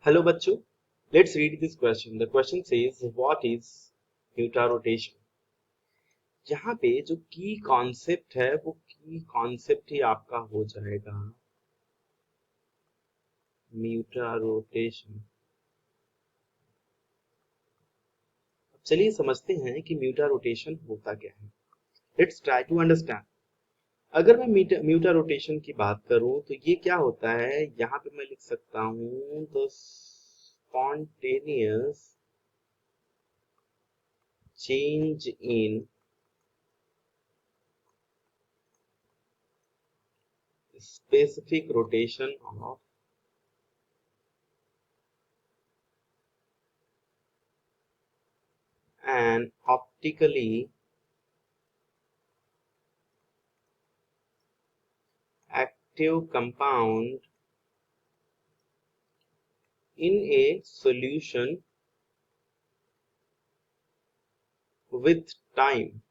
Hello बच्चों, let's read this question. The question says what is म्यूटारोटेशन। यहाँ पे जो की कॉन्सेप्ट है वो की कॉन्सेप्ट ही आपका हो जाएगा म्यूटारोटेशन। अब चलिए समझते हैं कि म्यूटारोटेशन होता क्या है। Let's try to understand. अगर मैं म्यूटारोटेशन की बात करूं तो ये क्या होता है, यहाँ पे मैं लिख सकता हूं the spontaneous change in specific rotation of an optically active compound in a solution with time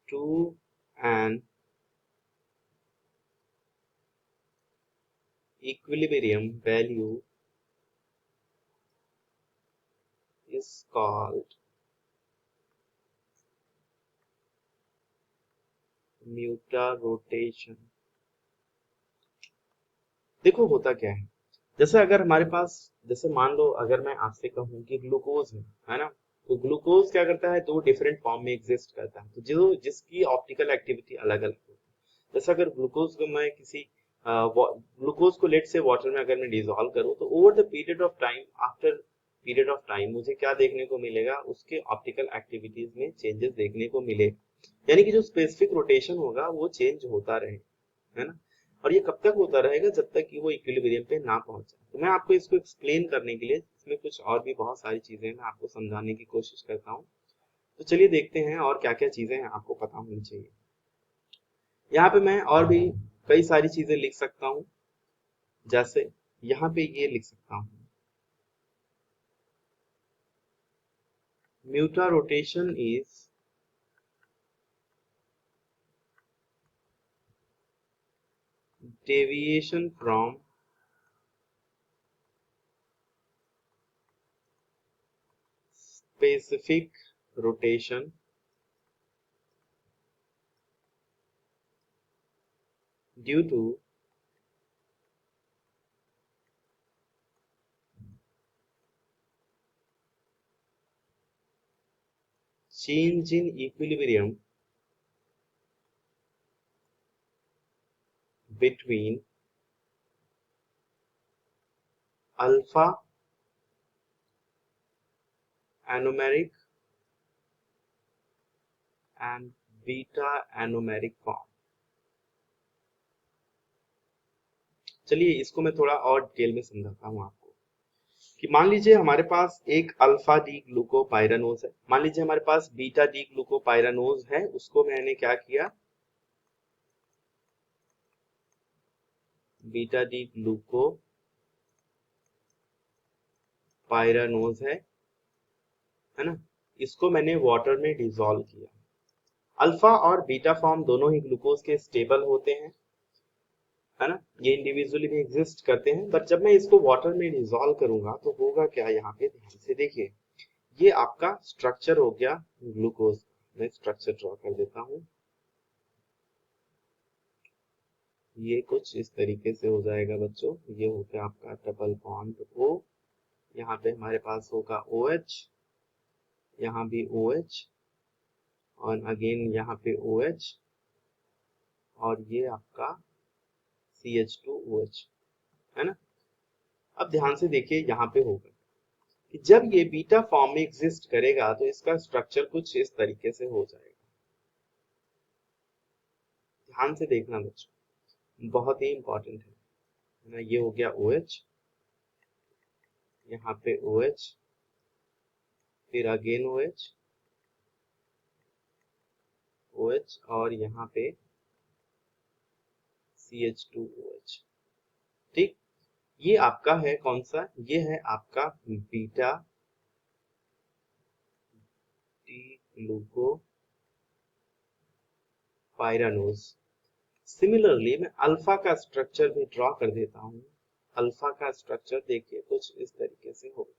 to an equilibrium value is called म्यूटारोटेशन। देखो होता क्या है, जैसे अगर हमारे पास, जैसे मान लो अगर मैं आपसे कहूं कि ग्लूकोज है ना, तो ग्लूकोज क्या करता है, दो डिफरेंट फॉर्म में एग्जिस्ट करता है, तो जो जिसकी ऑप्टिकल एक्टिविटी अलग अलग होती है। जैसे अगर ग्लूकोज को मैं किसी ग्लूकोज को लेट से वाटर में अगर मैं डिजोल्व करूं, तो over the period of time, after period of time मुझे क्या देखने को मिलेगा, उसके ऑप्टिकल एक्टिविटीज में चेंजेस देखने को मिले। यानी कि जो स्पेसिफिक रोटेशन होगा वो चेंज होता रहे, है ना। और ये कब तक होता रहेगा, जब तक कि वो इक्विलिब्रियम पे ना पहुंच जाए। तो मैं आपको इसको एक्सप्लेन करने के लिए इसमें कुछ और भी बहुत सारी चीजें मैं आपको समझाने की कोशिश करता हूँ। तो चलिए देखते हैं और क्या क्या चीजें हैं आपको पता होनी चाहिए। यहाँ पे मैं और भी कई सारी चीजें लिख सकता हूँ, जैसे यहाँ पे ये लिख सकता हूँ, mutarotation is deviation from specific rotation due to change in equilibrium between alpha anomeric and beta anomeric form. चलिए इसको मैं थोड़ा और डिटेल में समझाता हूँ आपको। कि मान लीजिए हमारे पास एक अल्फा डी ग्लूकोपाइरानोज है, मान लीजिए हमारे पास बीटा डी ग्लूकोपाइरानोज है, उसको मैंने क्या किया, बीटा डी ग्लूकोपाइरानोज है ना, इसको मैंने वाटर में डिसॉल्व किया। अल्फा और बीटा फॉर्म दोनों ही ग्लूकोज के स्टेबल होते हैं, है ना, ये इंडिविजुअली भी एग्जिस्ट करते हैं, बट जब मैं इसको वाटर में डिसॉल्व करूंगा तो होगा क्या, यहाँ पे ध्यान से देखिए, ये आपका स्ट्रक्चर हो गया ग्लूकोज। मैं स्ट्रक्चर ड्रॉ कर देता हूँ, ये कुछ इस तरीके से हो जाएगा बच्चों। ये हो गया आपका डबल बॉन्ड ओ, यहाँ पे हमारे पास होगा ओ एच, यहाँ भी ओ एच, और अगेन यहाँ पे ओ एच, और ये आपका CH2OH, है ना। अब ध्यान से देखिए, यहाँ पे होगा कि जब ये बीटा फॉर्म में एग्जिस्ट करेगा तो इसका स्ट्रक्चर कुछ इस तरीके से हो जाएगा। ध्यान से देखना बच्चों, बहुत ही इंपॉर्टेंट है ना। ये हो गया OH, यहाँ पे OH, फिर अगेन OH, OH, और यहाँ पे CH2OH। ठीक, ये आपका है कौन सा, ये है आपका बीटा डी ग्लूकोपाइरानोज। सिमिलरली मैं अल्फा का स्ट्रक्चर भी ड्रॉ कर देता हूँ। अल्फा का स्ट्रक्चर देखिए कुछ इस तरीके से होगा।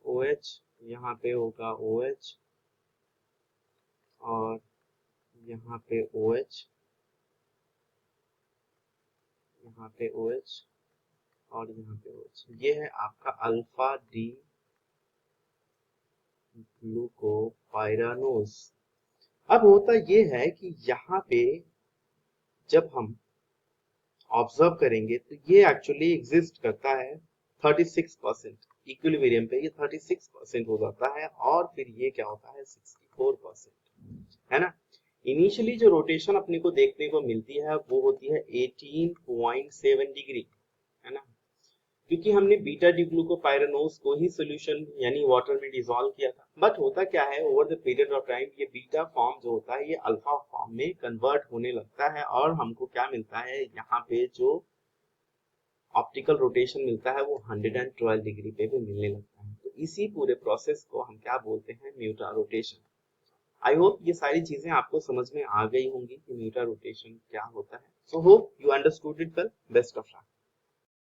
OH, यहाँ पे होगा OH, और यहाँ पे OH, यहाँ पे OH, और यहाँ पे OH। ये है आपका अल्फा डी ग्लूकोपाइरानोज। अब होता ये है कि यहाँ पे जब हम ऑब्जर्व करेंगे तो ये एक्चुअली एग्जिस्ट करता है 36%। इक्विलिब्रियम पे ये 36% हो जाता है, और फिर ये क्या होता है 64%, है ना। इनिशियली जो रोटेशन अपने को देखने को मिलती है वो होती है 18.7 डिग्री, है ना, क्योंकि हमने बीटा डिग्लूकोपाइरानोज को ही सोल्यूशन यानी वाटर में डिसॉल्व किया था। बट होता क्या है, over the period of time ये बीटा फॉर्म जो होता है ये अल्फा फॉर्म में कन्वर्ट होने लगता है, और हमको क्या मिलता है यहाँ पे जो ऑप्टिकल रोटेशन मिलता है वो 112 डिग्री पे भी मिलने लगता है। तो इसी पूरे प्रोसेस को हम क्या बोलते हैं, म्यूटा रोटेशन। आई होप ये सारी चीजें आपको समझ में आ गई होंगी कि म्यूटा रोटेशन क्या होता है। So hope you understood it well. Best of luck.